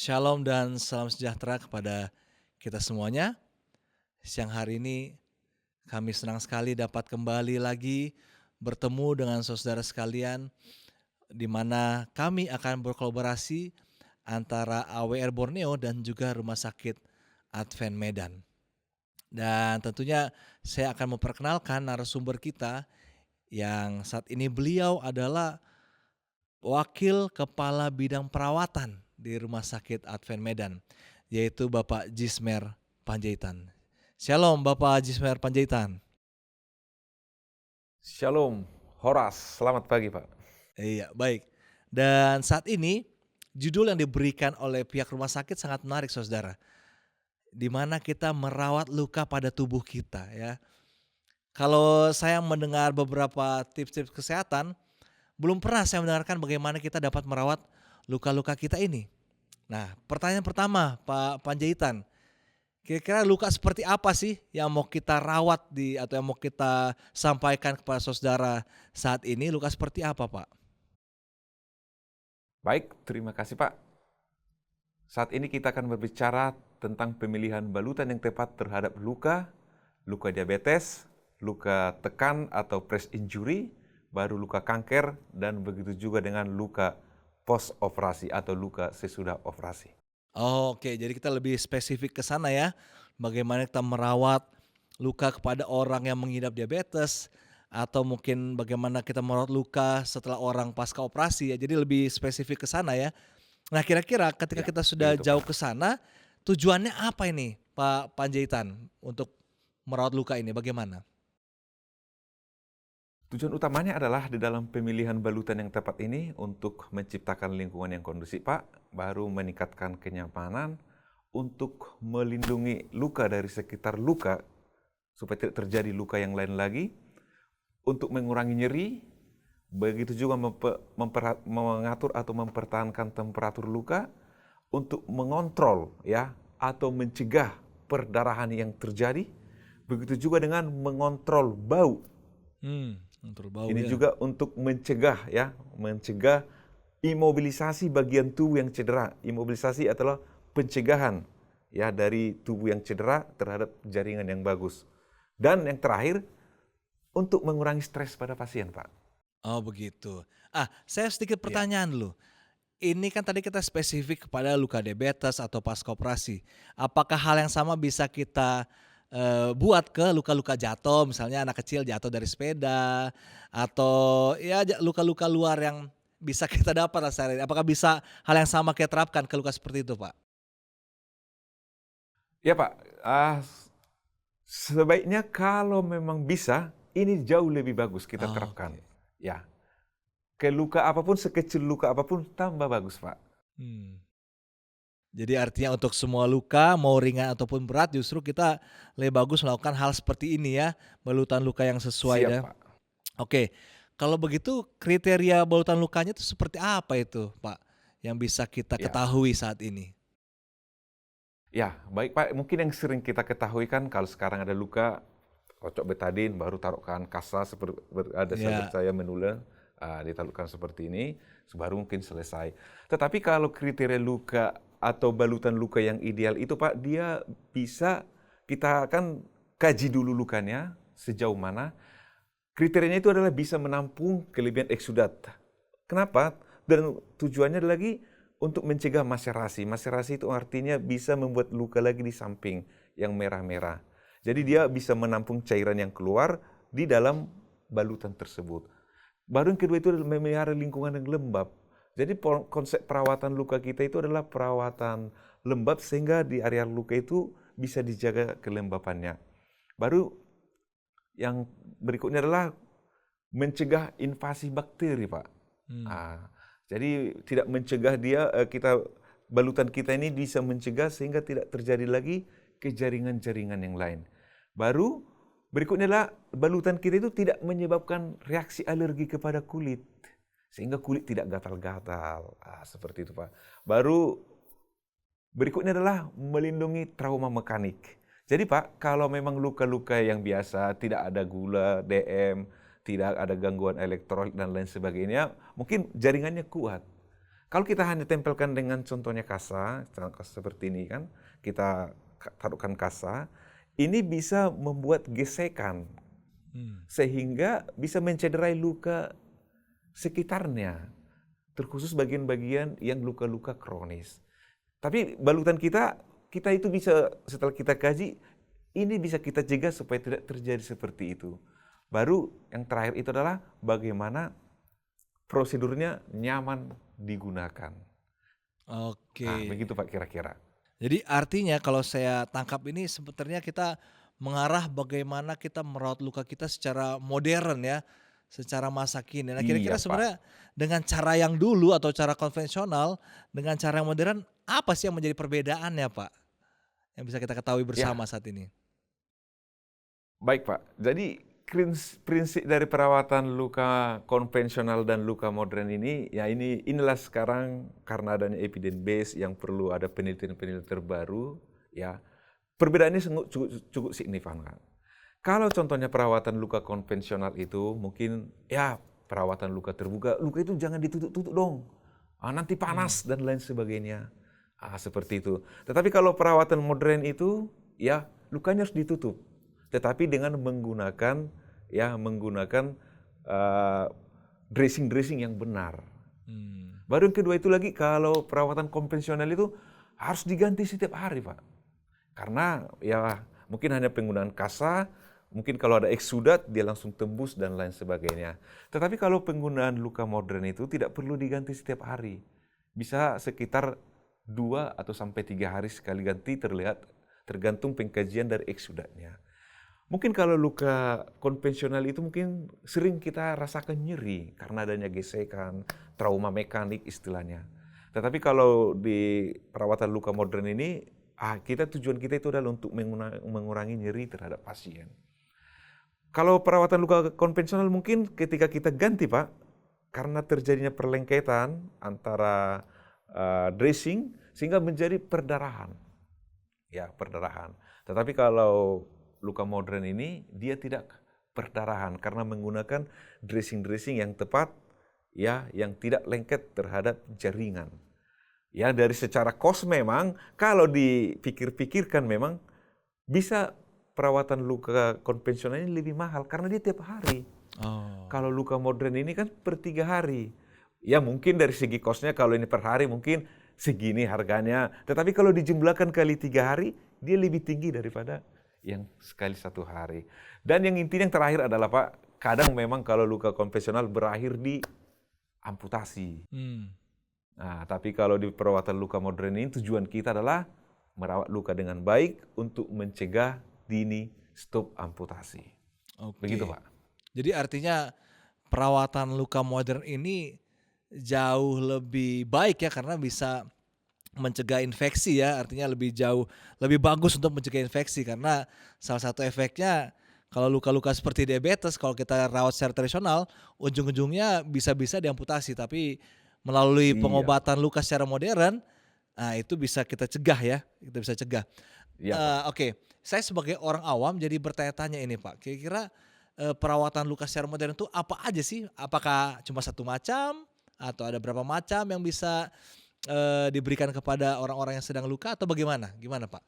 Shalom dan salam sejahtera kepada kita semuanya. Siang hari ini kami senang sekali dapat kembali lagi bertemu dengan saudara sekalian di mana kami akan berkolaborasi antara AWR Borneo dan juga Rumah Sakit Advent Medan. Dan tentunya saya akan memperkenalkan narasumber kita yang saat ini beliau adalah Wakil Kepala Bidang Perawatan di Rumah Sakit Advent Medan, yaitu Bapak Jismer Panjaitan. Shalom Bapak Jismer Panjaitan. Shalom, Horas, selamat pagi Pak. Iya, baik. Dan saat ini judul yang diberikan oleh pihak rumah sakit sangat menarik saudara. Di mana kita merawat luka pada tubuh kita ya. Kalau saya mendengar beberapa tips-tips kesehatan, belum pernah saya mendengarkan bagaimana kita dapat merawat luka-luka kita ini. Nah, pertanyaan pertama Pak Panjaitan, kira-kira luka seperti apa sih yang mau kita rawat atau yang mau kita sampaikan kepada saudara saat ini? Luka seperti apa, Pak? Baik, terima kasih Pak. Saat ini kita akan berbicara tentang pemilihan balutan yang tepat terhadap luka diabetes, luka tekan atau press injury, baru luka kanker, dan begitu juga dengan luka post operasi atau luka sesudah operasi. Oke, jadi kita lebih spesifik ke sana ya. Bagaimana kita merawat luka kepada orang yang mengidap diabetes atau mungkin bagaimana kita merawat luka setelah orang pasca operasi ya. Jadi lebih spesifik ke sana ya. Nah, kira-kira ketika Ya, kita sudah begitu jauh Pak. ke sana, tujuannya apa ini Pak Panjaitan untuk merawat luka ini bagaimana? Tujuan utamanya adalah di dalam pemilihan balutan yang tepat ini untuk menciptakan lingkungan yang kondusif Pak, baru meningkatkan kenyamanan untuk melindungi luka dari sekitar luka supaya tidak terjadi luka yang lain lagi, untuk mengurangi nyeri, begitu juga mengatur atau mempertahankan temperatur luka, untuk mengontrol ya atau mencegah perdarahan yang terjadi, begitu juga dengan mengontrol bau. Kontrol bau Ini ya. juga untuk mencegah imobilisasi bagian tubuh yang cedera. Imobilisasi adalah pencegahan ya dari tubuh yang cedera terhadap jaringan yang bagus. Dan yang terakhir, untuk mengurangi stres pada pasien, Pak. Oh begitu. Saya sedikit Ya, pertanyaan dulu. Ini kan tadi kita spesifik kepada luka diabetes atau pasca operasi. Apakah hal yang sama bisa kita buat ke luka-luka jatuh, misalnya anak kecil jatuh dari sepeda atau ya luka-luka luar yang bisa kita dapat lah sehari. Apakah bisa hal yang sama kita terapkan ke luka seperti itu, Pak? ya Pak. Sebaiknya kalau memang bisa, ini jauh lebih bagus kita terapkan. Oke. Ya, ke luka apapun, sekecil luka apapun, tambah bagus, Pak. Hmm. Jadi artinya untuk semua luka mau ringan ataupun berat justru kita lebih bagus melakukan hal seperti ini ya, balutan luka yang sesuai Siap, ya. Pak. Oke, kalau begitu kriteria balutan lukanya itu seperti apa itu, Pak, yang bisa kita Ya, ketahui saat ini? ya, baik Pak. Mungkin yang sering kita ketahui kan kalau sekarang ada luka, kocok betadin, baru taruhkan kasa seperti ada sahabat Ya, saya menular, ditaruhkan seperti ini, baru mungkin selesai. Tetapi kalau kriteria luka atau balutan luka yang ideal itu Pak, dia bisa kita akan kaji dulu lukanya sejauh mana. Kriterianya itu adalah bisa menampung kelebihan eksudat. Kenapa? Dan tujuannya lagi untuk mencegah maserasi. Maserasi itu artinya bisa membuat luka lagi di samping yang merah-merah. Jadi dia bisa menampung cairan yang keluar di dalam balutan tersebut. Baru yang kedua itu adalah memelihara lingkungan yang lembab. Jadi konsep perawatan luka kita itu adalah perawatan lembab sehingga di area luka itu bisa dijaga kelembapannya. Baru yang berikutnya adalah mencegah invasi bakteri, Pak. mmm, Jadi tidak mencegah balutan kita ini bisa mencegah sehingga tidak terjadi lagi ke jaringan-jaringan yang lain. Baru berikutnya adalah balutan kita itu tidak menyebabkan reaksi alergi kepada kulit sehingga kulit tidak gatal-gatal. Seperti itu, Pak. Baru berikutnya adalah melindungi trauma mekanik. Jadi Pak, kalau memang luka-luka yang biasa, tidak ada gula, DM, tidak ada gangguan elektrolit dan lain sebagainya, mungkin jaringannya kuat. Kalau kita hanya tempelkan dengan contohnya kasa seperti ini kan, kita taruhkan kasa, ini bisa membuat gesekan sehingga bisa mencederai luka sekitarnya, terkhusus bagian-bagian yang luka-luka kronis. Tapi balutan kita itu bisa setelah kita kaji, ini bisa kita cegah supaya tidak terjadi seperti itu. Baru yang terakhir itu adalah bagaimana prosedurnya nyaman digunakan. Oke. Nah, begitu Pak kira-kira. Jadi artinya kalau saya tangkap ini sebenarnya kita mengarah bagaimana kita merawat luka kita secara modern ya, secara masa kini. Nah Iya kira-kira Pak. sebenarnya dengan cara yang dulu atau cara konvensional dengan cara yang modern apa sih yang menjadi perbedaannya Pak? Yang bisa kita ketahui Ya, bersama saat ini. baik Pak. Jadi prinsip dari perawatan luka konvensional dan luka modern ini, ya inilah sekarang karena adanya evidence base yang perlu ada penelitian-penelitian terbaru, ya perbedaannya cukup signifikan. Kalau contohnya perawatan luka konvensional itu mungkin ya perawatan luka terbuka, luka itu jangan ditutup-tutup dong. Nanti panas dan lain sebagainya. Seperti itu. Tetapi kalau perawatan modern itu ya lukanya harus ditutup. Tetapi dengan menggunakan dressing-dressing yang benar. Baru yang kedua itu lagi kalau perawatan konvensional itu harus diganti setiap hari, Pak. Karena ya mungkin hanya penggunaan kasa, mungkin kalau ada eksudat dia langsung tembus dan lain sebagainya. Tetapi kalau penggunaan luka modern itu tidak perlu diganti setiap hari. Bisa sekitar 2 atau sampai 3 hari sekali ganti tergantung pengkajian dari eksudatnya. Mungkin kalau luka konvensional itu mungkin sering kita rasakan nyeri karena adanya gesekan, trauma mekanik istilahnya. Tetapi kalau di perawatan luka modern ini, tujuan kita itu adalah untuk mengurangi nyeri terhadap pasien. Kalau perawatan luka konvensional mungkin ketika kita ganti Pak, karena terjadinya perlengketan antara dressing sehingga menjadi perdarahan. Ya, perdarahan. Tetapi kalau luka modern ini dia tidak perdarahan karena menggunakan dressing-dressing yang tepat ya, yang tidak lengket terhadap jaringan. Ya, dari secara kos memang kalau dipikir-pikirkan memang bisa perawatan luka konvensional ini lebih mahal karena dia tiap hari. Kalau luka modern ini kan per 3 hari. Ya mungkin dari segi kosnya kalau ini per hari mungkin segini harganya. Tetapi kalau dijumlahkan kali 3 hari, dia lebih tinggi daripada yang sekali 1 hari. Dan yang intinya yang terakhir adalah Pak, kadang memang kalau luka konvensional berakhir di amputasi. Nah, tapi kalau di perawatan luka modern ini tujuan kita adalah merawat luka dengan baik untuk mencegah dini stop amputasi. Begitu Pak. Jadi artinya perawatan luka modern ini jauh lebih baik ya karena bisa mencegah infeksi ya, artinya lebih bagus untuk mencegah infeksi karena salah satu efeknya kalau luka-luka seperti diabetes kalau kita rawat secara tradisional ujung-ujungnya bisa-bisa diamputasi, tapi melalui Iya pengobatan Pak. luka secara modern itu bisa kita cegah ya, kita bisa cegah. Iya Pak. Oke, saya sebagai orang awam jadi bertanya-tanya ini Pak, kira-kira perawatan luka secara modern itu apa aja sih? Apakah cuma satu macam atau ada berapa macam yang bisa diberikan kepada orang-orang yang sedang luka atau bagaimana? Gimana Pak?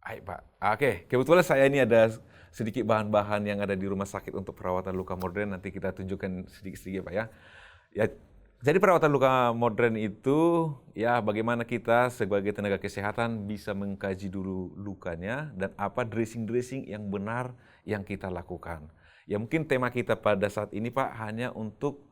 Baik Pak. Oke, kebetulan saya ini ada sedikit bahan-bahan yang ada di rumah sakit untuk perawatan luka modern. Nanti kita tunjukkan sedikit-sedikit Pak ya. Ya, jadi perawatan luka modern itu ya bagaimana kita sebagai tenaga kesehatan bisa mengkaji dulu lukanya dan apa dressing-dressing yang benar yang kita lakukan. Ya mungkin tema kita pada saat ini Pak hanya untuk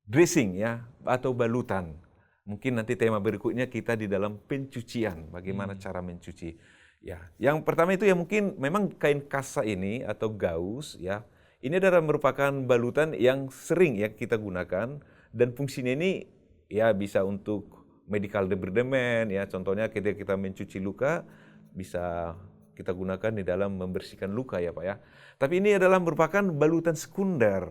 dressing ya atau balutan. Mungkin nanti tema berikutnya kita di dalam pencucian, bagaimana cara mencuci. Ya, yang pertama itu ya mungkin memang kain kasa ini atau gaus ya. Ini adalah merupakan balutan yang sering ya kita gunakan dan fungsinya ini ya bisa untuk medical debridement ya. Contohnya ketika kita mencuci luka bisa kita gunakan di dalam membersihkan luka ya Pak ya. Tapi ini adalah merupakan balutan sekunder.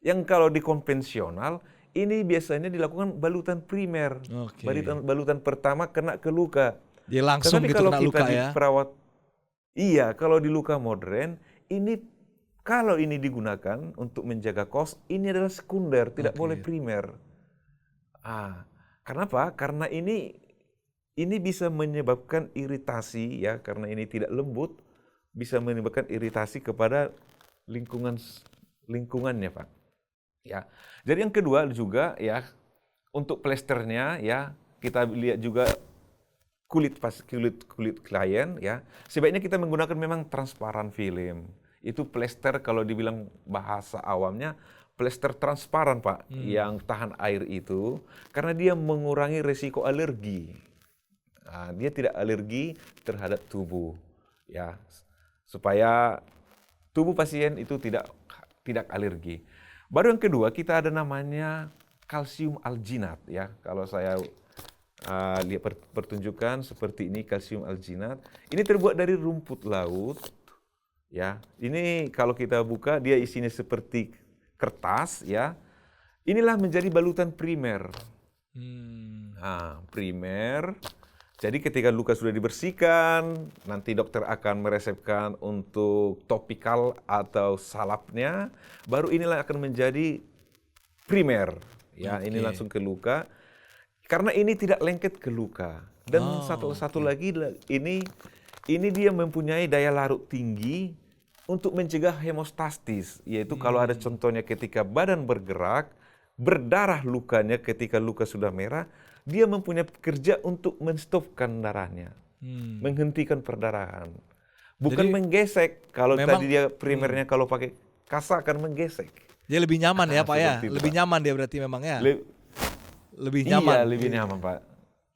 Yang kalau di konvensional ini biasanya dilakukan balutan primer. Oke. Balutan pertama kena ke luka. Dia langsung Tetapi gitu kalau kena kita luka di ya? perawat, iya kalau di luka modern ini kalau ini digunakan untuk menjaga kos, ini adalah sekunder, tidak boleh primer. Ah, kenapa? Karena ini bisa menyebabkan iritasi ya, karena ini tidak lembut, bisa menyebabkan iritasi kepada lingkungannya, Pak. Ya. Jadi yang kedua juga ya, untuk plesternya ya, kita lihat juga kulit klien ya. Sebaiknya kita menggunakan memang transparan film. Itu plester kalau dibilang bahasa awamnya plester transparan, Pak, yang tahan air itu karena dia mengurangi resiko alergi. Nah, dia tidak alergi terhadap tubuh ya. Supaya tubuh pasien itu tidak alergi. Baru yang kedua kita ada namanya kalsium alginat ya. Kalau saya lihat pertunjukan seperti ini kalsium alginat. Ini terbuat dari rumput laut ya. Ini kalau kita buka dia isinya seperti kertas ya. Inilah menjadi balutan primer. Nah, primer. Jadi ketika luka sudah dibersihkan, nanti dokter akan meresepkan untuk topikal atau salapnya, baru inilah akan menjadi primer. Ya, ini langsung ke luka. Karena ini tidak lengket ke luka. Dan satu lagi ini dia mempunyai daya larut tinggi untuk mencegah hemostasis, yaitu kalau ada contohnya ketika badan bergerak, berdarah lukanya ketika luka sudah merah, dia mempunyai kerja untuk menstopkan darahnya, menghentikan perdarahan. Bukan Jadi menggesek, kalau memang tadi dia primernya kalau pakai kasa akan menggesek. dia lebih nyaman ya Pak ya, Seperti itu, lebih Pak. nyaman dia berarti memang ya, lebih Iya, nyaman. lebih nyaman, Pak.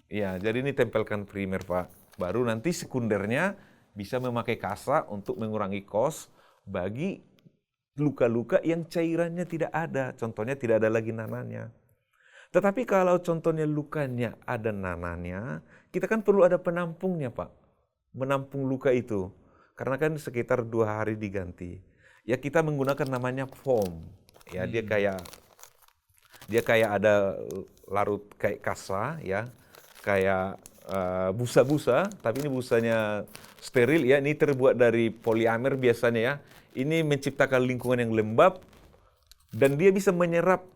Iya, jadi ini tempelkan primer, Pak. Baru nanti sekundernya bisa memakai kasa untuk mengurangi kos bagi luka-luka yang cairannya tidak ada. Contohnya tidak ada lagi nananya. Tetapi kalau contohnya lukanya ada nananya, kita kan perlu ada penampungnya, Pak. Menampung luka itu. Karena kan sekitar 2 hari diganti. Ya kita menggunakan namanya foam. Ya dia kayak ada larut kayak kasa ya. Kayak busa-busa, tapi ini busanya steril ya. Ini terbuat dari poliamer biasanya ya. Ini menciptakan lingkungan yang lembab dan dia bisa menyerap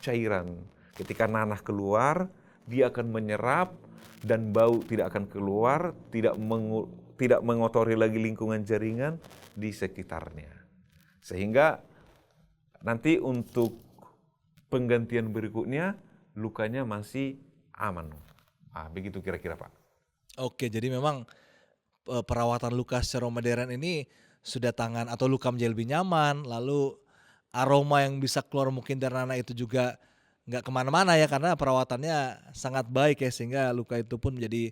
cairan. Ketika nanah keluar, dia akan menyerap dan bau tidak akan keluar, tidak mengotori lagi lingkungan jaringan di sekitarnya. Sehingga nanti untuk penggantian berikutnya lukanya masih aman. Begitu kira-kira, Pak. Oke, jadi memang perawatan luka secara modern ini sudah tangan atau luka menjadi lebih nyaman, lalu aroma yang bisa keluar mungkin dari nanah itu juga nggak kemana-mana ya karena perawatannya sangat baik ya sehingga luka itu pun menjadi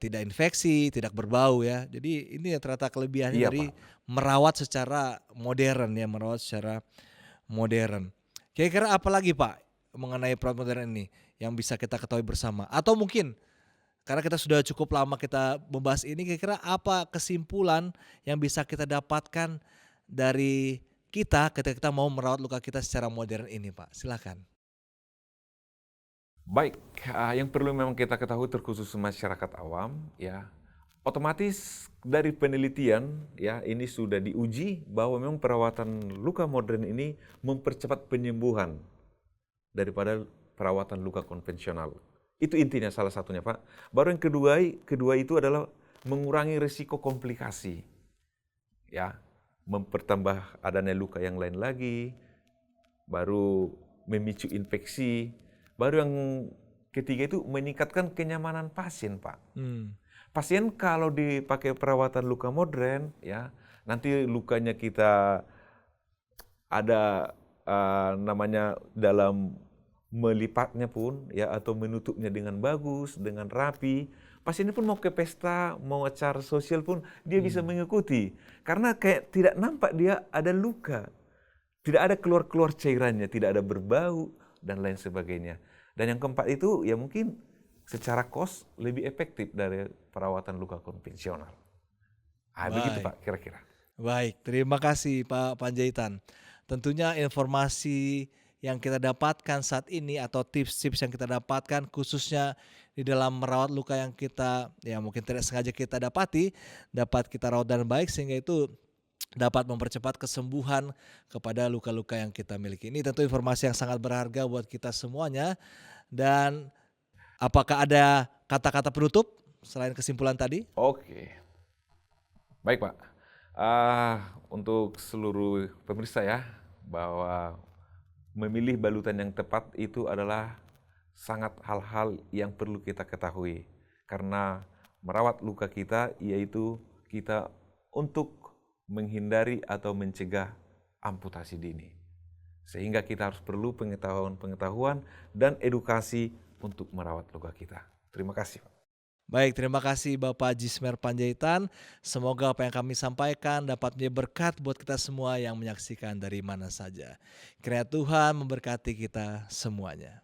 tidak infeksi, tidak berbau ya. Jadi ini ya ternyata kelebihannya Iya, dari Pak. merawat secara modern ya, merawat secara modern. Kira-kira apa lagi Pak mengenai perawat modern ini yang bisa kita ketahui bersama? Atau mungkin karena kita sudah cukup lama kita membahas ini, kira-kira apa kesimpulan yang bisa kita dapatkan dari kita ketika kita mau merawat luka kita secara modern ini, Pak? Silakan. Baik, yang perlu memang kita ketahui terkhusus masyarakat awam ya. Otomatis dari penelitian ya ini sudah diuji bahwa memang perawatan luka modern ini mempercepat penyembuhan daripada perawatan luka konvensional. Itu intinya salah satunya, Pak. Baru yang kedua itu adalah mengurangi risiko komplikasi. Ya, mempertambah adanya luka yang lain lagi, baru memicu infeksi. Baru yang ketiga itu meningkatkan kenyamanan pasien, Pak. Pasien kalau dipakai perawatan luka modern, ya nanti lukanya kita ada namanya dalam melipatnya pun, ya atau menutupnya dengan bagus, dengan rapi. Pasiennya pun mau ke pesta, mau acara sosial pun dia bisa mengikuti, karena kayak tidak nampak dia ada luka, tidak ada keluar cairannya, tidak ada berbau dan lain sebagainya. Dan yang keempat itu ya mungkin secara kos lebih efektif dari perawatan luka konvensional. Begitu Pak kira-kira. Baik, terima kasih Pak Panjaitan. Tentunya informasi yang kita dapatkan saat ini atau tips-tips yang kita dapatkan khususnya di dalam merawat luka yang kita ya mungkin tidak sengaja kita dapati, dapat kita rawat dengan baik sehingga itu dapat mempercepat kesembuhan kepada luka-luka yang kita miliki. Ini tentu informasi yang sangat berharga buat kita semuanya. Dan apakah ada kata-kata penutup selain kesimpulan tadi? Oke, baik Pak. Untuk seluruh pemirsa ya, bahwa memilih balutan yang tepat itu adalah sangat hal-hal yang perlu kita ketahui. Karena merawat luka kita yaitu kita untuk menghindari atau mencegah amputasi dini. Sehingga kita harus perlu pengetahuan dan edukasi untuk merawat luka kita. Terima kasih, Pak. Baik, terima kasih Bapak Jismer Panjaitan. Semoga apa yang kami sampaikan dapat menjadi berkat buat kita semua yang menyaksikan dari mana saja. Kiranya Tuhan memberkati kita semuanya.